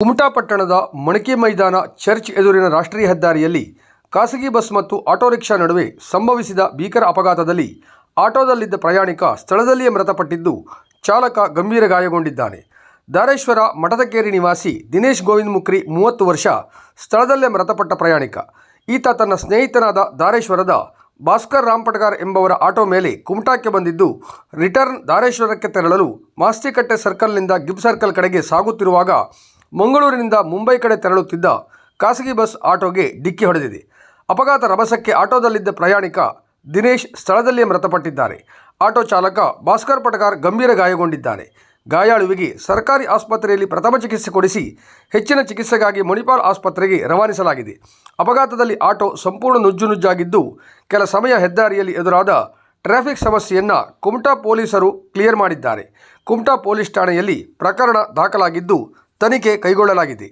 ಕುಮಟಾ ಪಟ್ಟಣದ ಮಣಕಿ ಮೈದಾನ ಚರ್ಚ್ ಎದುರಿನ ರಾಷ್ಟ್ರೀಯ ಹೆದ್ದಾರಿಯಲ್ಲಿ ಖಾಸಗಿ ಬಸ್ ಮತ್ತು ಆಟೋ ರಿಕ್ಷಾ ನಡುವೆ ಸಂಭವಿಸಿದ ಭೀಕರ ಅಪಘಾತದಲ್ಲಿ ಆಟೋದಲ್ಲಿದ್ದ ಪ್ರಯಾಣಿಕ ಸ್ಥಳದಲ್ಲಿಯೇ ಮೃತಪಟ್ಟಿದ್ದು, ಚಾಲಕ ಗಂಭೀರ ಗಾಯಗೊಂಡಿದ್ದಾನೆ. ಧಾರೇಶ್ವರ ಮಠದಕೇರಿ ನಿವಾಸಿ ದಿನೇಶ್ ಗೋವಿಂದ ಮುಕ್ರಿ 30 ವರ್ಷ ಸ್ಥಳದಲ್ಲೇ ಮೃತಪಟ್ಟ ಪ್ರಯಾಣಿಕ. ಈತ ತನ್ನ ಸ್ನೇಹಿತನಾದ ಧಾರೇಶ್ವರದ ಭಾಸ್ಕರ್ ರಾಂಪಟ್ಗಾರ್ ಎಂಬವರ ಆಟೋ ಮೇಲೆ ಕುಮಟಾಕ್ಕೆ ಬಂದಿದ್ದು, ರಿಟರ್ನ್ ಧಾರೇಶ್ವರಕ್ಕೆ ತೆರಳಲು ಮಾಸ್ತಿಕಟ್ಟೆ ಸರ್ಕಲ್ನಿಂದ ಗಿಬ್ ಸರ್ಕಲ್ ಕಡೆಗೆ ಸಾಗುತ್ತಿರುವಾಗ ಮಂಗಳೂರಿನಿಂದ ಮುಂಬೈ ಕಡೆ ತೆರಳುತ್ತಿದ್ದ ಖಾಸಗಿ ಬಸ್ ಆಟೋಗೆ ಡಿಕ್ಕಿ ಹೊಡೆದಿದೆ. ಅಪಘಾತ ರಭಸಕ್ಕೆ ಆಟೋದಲ್ಲಿದ್ದ ಪ್ರಯಾಣಿಕ ದಿನೇಶ್ ಸ್ಥಳದಲ್ಲಿಯೇ ಮೃತಪಟ್ಟಿದ್ದಾರೆ. ಆಟೋ ಚಾಲಕ ಭಾಸ್ಕರ್ ಪಟ್ಗಾರ್ ಗಂಭೀರ ಗಾಯಗೊಂಡಿದ್ದಾನೆ. ಗಾಯಾಳುವಿಗೆ ಸರ್ಕಾರಿ ಆಸ್ಪತ್ರೆಯಲ್ಲಿ ಪ್ರಥಮ ಚಿಕಿತ್ಸೆ ಕೊಡಿಸಿ ಹೆಚ್ಚಿನ ಚಿಕಿತ್ಸೆಗಾಗಿ ಮಣಿಪಾಲ್ ಆಸ್ಪತ್ರೆಗೆ ರವಾನಿಸಲಾಗಿದೆ. ಅಪಘಾತದಲ್ಲಿ ಆಟೋ ಸಂಪೂರ್ಣ ನುಜ್ಜುನುಜ್ಜಾಗಿದ್ದು, ಕೆಲ ಸಮಯ ಹೆದ್ದಾರಿಯಲ್ಲಿ ಎದುರಾದ ಟ್ರಾಫಿಕ್ ಸಮಸ್ಯೆಯನ್ನು ಕುಮಟಾ ಪೊಲೀಸರು ಕ್ಲಿಯರ್ ಮಾಡಿದ್ದಾರೆ. ಕುಮಟಾ ಪೊಲೀಸ್ ಠಾಣೆಯಲ್ಲಿ ಪ್ರಕರಣ ದಾಖಲಾಗಿದ್ದು, ತನಿಖೆ ಕೈಗೊಳ್ಳಲಾಗಿದೆ.